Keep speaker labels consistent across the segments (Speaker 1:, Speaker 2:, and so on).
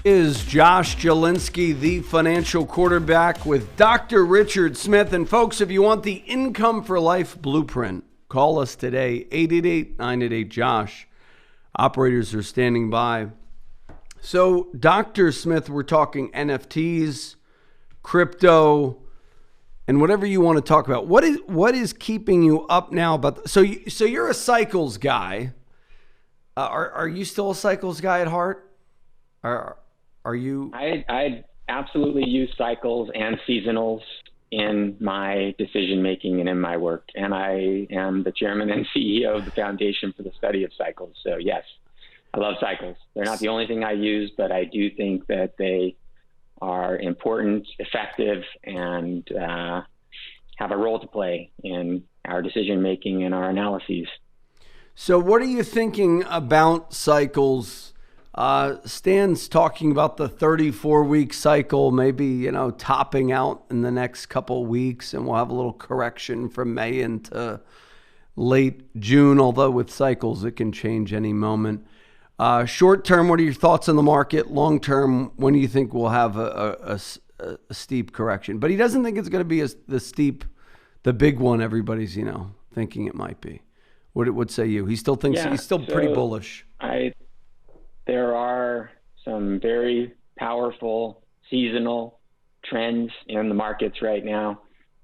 Speaker 1: Is Josh Jalinski, the financial quarterback, with Dr. Richard Smith. And folks, if you want the Income for Life blueprint, call us today, 888-988-JOSH. Operators are standing by. So, Dr. Smith, we're talking NFTs, crypto, and whatever you want to talk about. What is keeping you up now about? So you're a cycles guy. Are you still a cycles guy at heart? Are you?
Speaker 2: I absolutely use cycles and seasonals in my decision making and in my work. And I am the chairman and CEO of the Foundation for the Study of Cycles. So yes, I love cycles. They're not the only thing I use, but I do think that they are important, effective, and have a role to play in our decision making and our analyses.
Speaker 1: So what are you thinking about cycles? Stan's talking about the 34-week cycle, maybe, topping out in the next couple of weeks, and we'll have a little correction from May into late June, although with cycles, it can change any moment. Short term, what are your thoughts on the market? Long term, when do you think we'll have a steep correction? But he doesn't think it's going to be the big one everybody's, thinking it might be. What would say you? He still thinks he's still pretty bullish.
Speaker 2: There are some very powerful seasonal trends in the markets right now,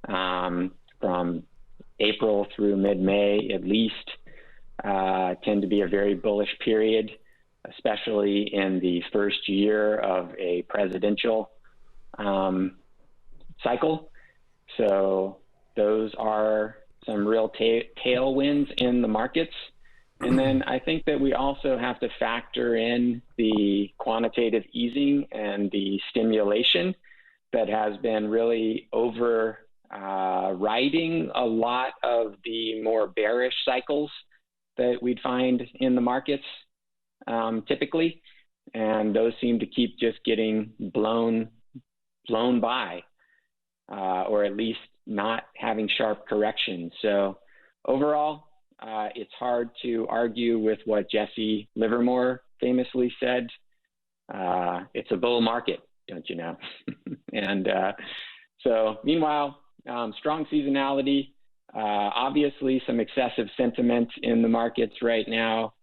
Speaker 2: from April through mid-May at least, tend to be a very bullish period, especially in the first year of a presidential cycle. So those are some real tailwinds in the markets. And then I think that we also have to factor in the quantitative easing and the stimulation that has been really riding a lot of the more bearish cycles that we'd find in the markets typically. And those seem to keep just getting blown by, or at least not having sharp corrections. So overall, it's hard to argue with what Jesse Livermore famously said. It's a bull market, don't you know? And so meanwhile, strong seasonality, obviously some excessive sentiment in the markets right now,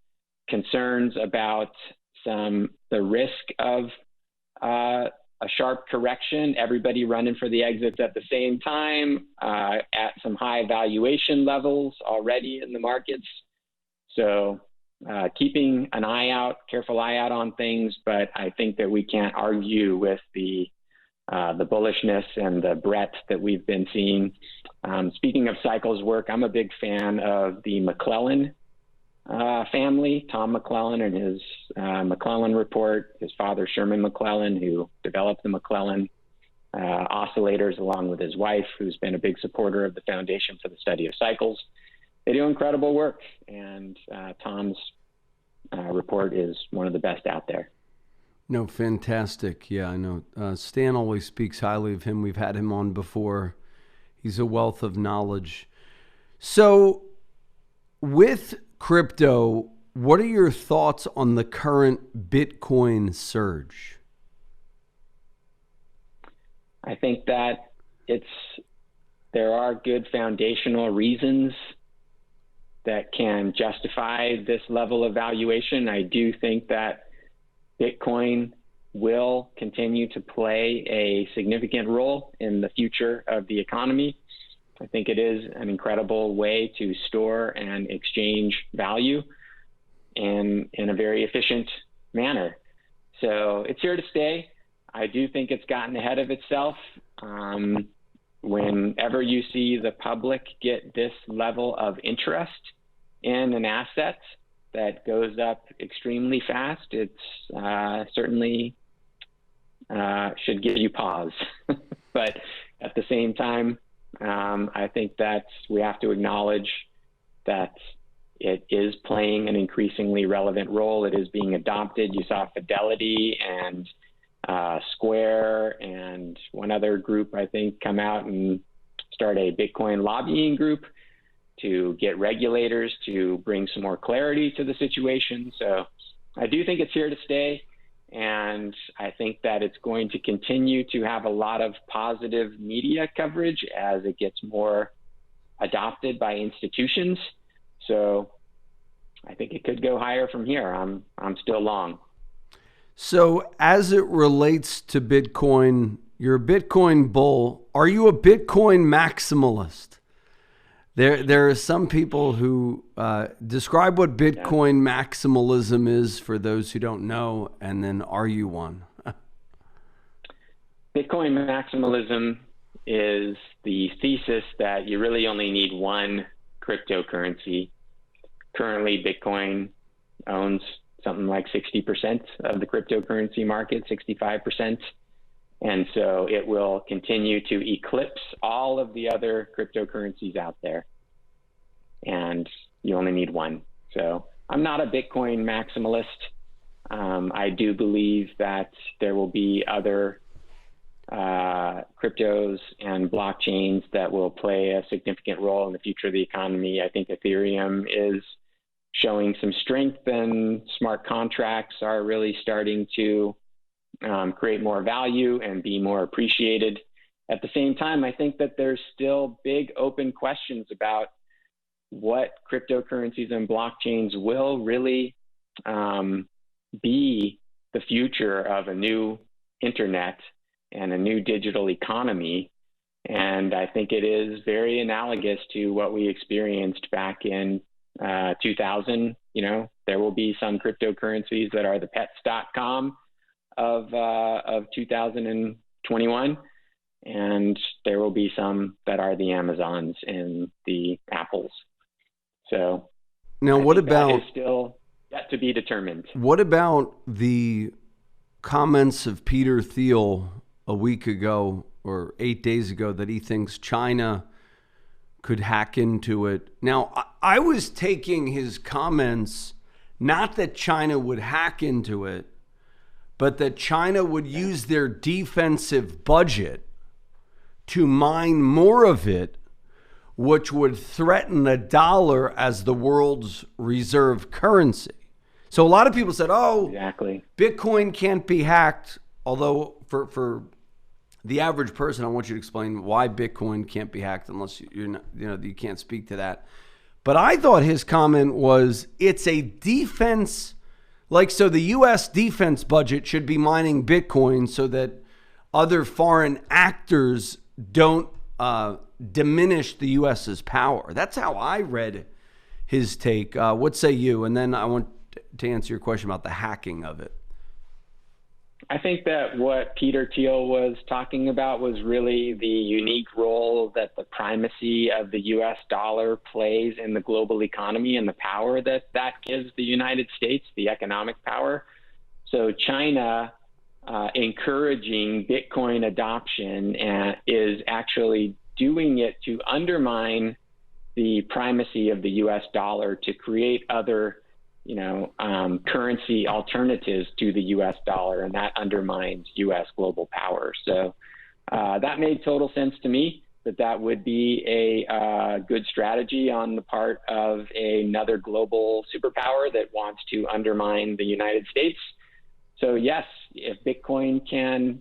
Speaker 2: concerns about the risk of a sharp correction, everybody running for the exits at the same time, at some high valuation levels already in the markets. So keeping an careful eye out on things, but I think that we can't argue with the bullishness and the breadth that we've been seeing. Speaking of cycles work, I'm a big fan of the McClellan family, Tom McClellan and his McClellan report, his father Sherman McClellan, who developed the McClellan oscillators along with his wife, who's been a big supporter of the Foundation for the Study of Cycles. They do incredible work, and Tom's report is one of the best out there.
Speaker 1: No, fantastic. Yeah, I know. Stan always speaks highly of him. We've had him on before. He's a wealth of knowledge. So with crypto, what are your thoughts on the current Bitcoin surge?
Speaker 2: I think that there are good foundational reasons that can justify this level of valuation. I do think that Bitcoin will continue to play a significant role in the future of the economy. I think it is an incredible way to store and exchange value in a very efficient manner. So it's here to stay. I do think it's gotten ahead of itself. Whenever you see the public get this level of interest in an asset that goes up extremely fast, it's certainly should give you pause. But at the same time, I think that we have to acknowledge that it is playing an increasingly relevant role. It is being adopted. You saw Fidelity and Square and one other group, I think, come out and start a Bitcoin lobbying group to get regulators to bring some more clarity to the situation. So I do think it's here to stay. And I think that it's going to continue to have a lot of positive media coverage as it gets more adopted by institutions. So I think it could go higher from here. I'm still long.
Speaker 1: So as it relates to Bitcoin, you're a Bitcoin bull. Are you a Bitcoin maximalist? There are some people who describe what Bitcoin maximalism is for those who don't know, and then are you one?
Speaker 2: Bitcoin maximalism is the thesis that you really only need one cryptocurrency. Currently, Bitcoin owns something like 60% of the cryptocurrency market, 65%. And so it will continue to eclipse all of the other cryptocurrencies out there. And you only need one. So I'm not a Bitcoin maximalist. I do believe that there will be other cryptos and blockchains that will play a significant role in the future of the economy. I think Ethereum is showing some strength, and smart contracts are really starting to create more value and be more appreciated. At the same time, I think that there's still big open questions about what cryptocurrencies and blockchains will really be the future of a new internet and a new digital economy. And I think it is very analogous to what we experienced back in 2000. You know, there will be some cryptocurrencies that are the pets.com of 2021, and there will be some that are the Amazons and the Apples. So
Speaker 1: now, what about
Speaker 2: that is still yet to be determined?
Speaker 1: What about the comments of Peter Thiel a week ago or 8 days ago that he thinks China could hack into it? Now, I was taking his comments, not that China would hack into it, but that China would use their defensive budget to mine more of it, which would threaten the dollar as the world's reserve currency. So a lot of people said, oh, exactly, Bitcoin can't be hacked. Although for the average person, I want you to explain why Bitcoin can't be hacked unless you're not, you can't speak to that. But I thought his comment was it's a defense, so the U.S. defense budget should be mining Bitcoin so that other foreign actors don't diminish the U.S.'s power. That's how I read his take. What say you? And then I want to answer your question about the hacking of it.
Speaker 2: I think that what Peter Thiel was talking about was really the unique role that the primacy of the U.S. dollar plays in the global economy and the power that gives the United States, the economic power. So China encouraging Bitcoin adoption is actually doing it to undermine the primacy of the U.S. dollar to create other currency alternatives to the U.S. dollar, and that undermines U.S. global power. So that made total sense to me, that would be a good strategy on the part of another global superpower that wants to undermine the United States. So yes, if Bitcoin can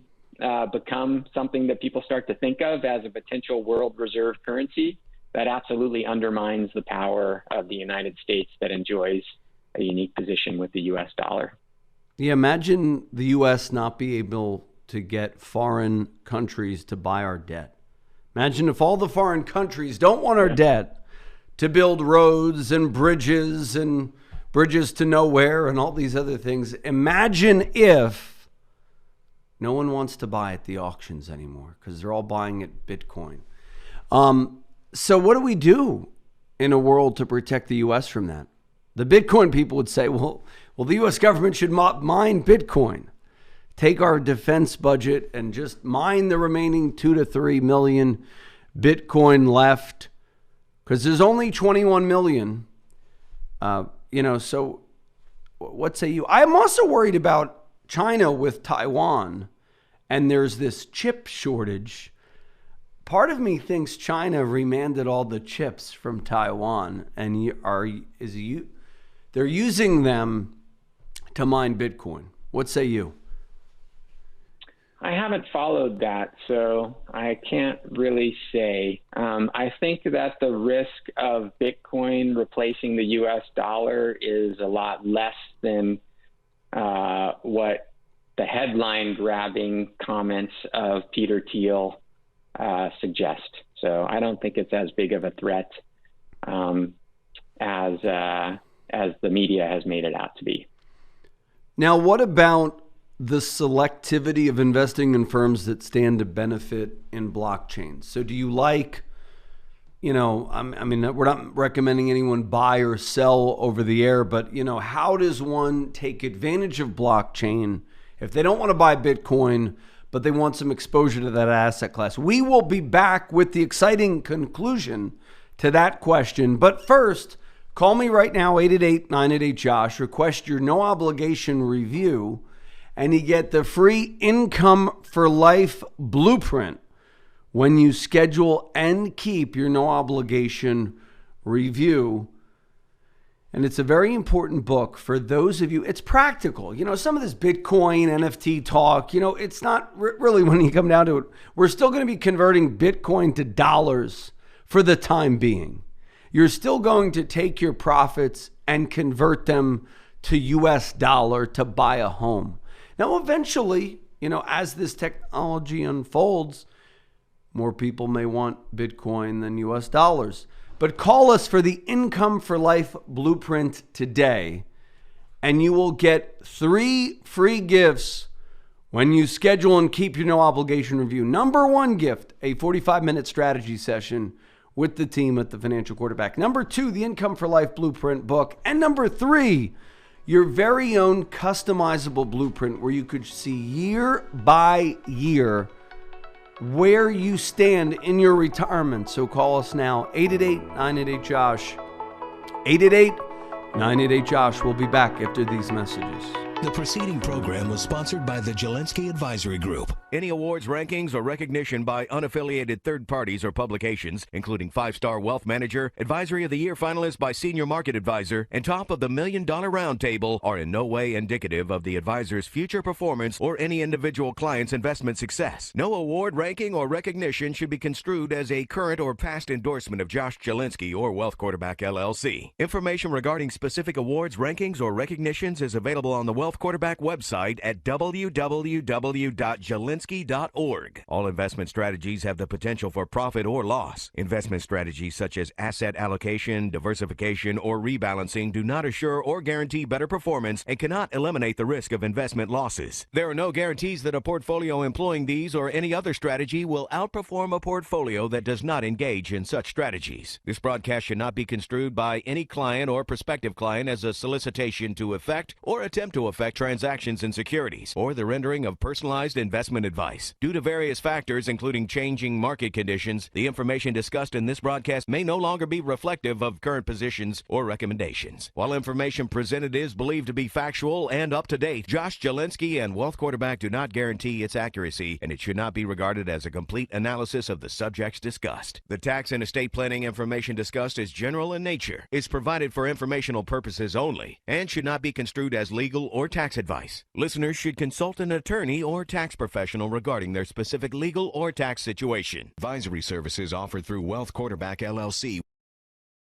Speaker 2: become something that people start to think of as a potential world reserve currency, that absolutely undermines the power of the United States that enjoys a unique position with the U.S. dollar.
Speaker 1: Yeah, imagine the U.S. not be able to get foreign countries to buy our debt. Imagine if all the foreign countries don't want our debt to build roads and bridges to nowhere and all these other things. Imagine if no one wants to buy at the auctions anymore because they're all buying at Bitcoin. So what do we do in a world to protect the U.S. from that? The Bitcoin people would say, well, the U.S. government should mine Bitcoin. Take our defense budget and just mine the remaining 2 to 3 million Bitcoin left, because there's only 21 million. So what say you? I'm also worried about China with Taiwan, and there's this chip shortage. Part of me thinks China remanded all the chips from Taiwan, and they're using them to mine Bitcoin. What say you?
Speaker 2: I haven't followed that, so I can't really say. I think that the risk of Bitcoin replacing the US dollar is a lot less than what the headline grabbing comments of Peter Thiel suggest. So I don't think it's as big of a threat as the media has made it out to be.
Speaker 1: Now, what about the selectivity of investing in firms that stand to benefit in blockchain? So do you like, I mean, we're not recommending anyone buy or sell over the air, but, how does one take advantage of blockchain if they don't want to buy Bitcoin, but they want some exposure to that asset class? We will be back with the exciting conclusion to that question. But first, call me right now, 888-988-JOSH. Request your no obligation review, and you get the free Income for Life blueprint when you schedule and keep your no obligation review. And it's a very important book for those of you. It's practical. Some of this Bitcoin, NFT talk, it's not really, when you come down to it, we're still going to be converting Bitcoin to dollars for the time being. You're still going to take your profits and convert them to US dollar to buy a home. Now, eventually, as this technology unfolds, more people may want Bitcoin than US dollars. But call us for the Income for Life blueprint today, and you will get 3 free gifts when you schedule and keep your no obligation review. Number 1 gift, a 45-minute strategy session with the team at the Financial Quarterback. Number 2, the Income for Life blueprint book. And number 3, your very own customizable blueprint where you could see year by year where you stand in your retirement. So call us now, 888-988-JOSH. 888-988-JOSH. We'll be back after these messages.
Speaker 3: The preceding program was sponsored by the Jalinski Advisory Group.
Speaker 4: Any awards, rankings, or recognition by unaffiliated third parties or publications, including 5-Star Wealth Manager, Advisory of the Year finalist by Senior Market Advisor, and Top of the $1 Million Roundtable, are in no way indicative of the advisor's future performance or any individual client's investment success. No award, ranking, or recognition should be construed as a current or past endorsement of Josh Jalinski or Wealth Quarterback LLC. Information regarding specific awards, rankings, or recognitions is available on the Wealth Quarterback website at www.jalinski.org. All investment strategies have the potential for profit or loss. Investment strategies such as asset allocation, diversification, or rebalancing do not assure or guarantee better performance and cannot eliminate the risk of investment losses. There are no guarantees that a portfolio employing these or any other strategy will outperform a portfolio that does not engage in such strategies. This broadcast should not be construed by any client or prospective client as a solicitation to effect or attempt to effect transactions in securities or the rendering of personalized investment advice. Due to various factors, including changing market conditions, the information discussed in this broadcast may no longer be reflective of current positions or recommendations. While information presented is believed to be factual and up to date, Josh Jalinski and Wealth Quarterback do not guarantee its accuracy, and it should not be regarded as a complete analysis of the subjects discussed. The tax and estate planning information discussed is general in nature, is provided for informational purposes only, and should not be construed as legal or tax advice. Listeners should consult an attorney or tax professional regarding their specific legal or tax situation. Advisory services offered through Wealth Quarterback LLC.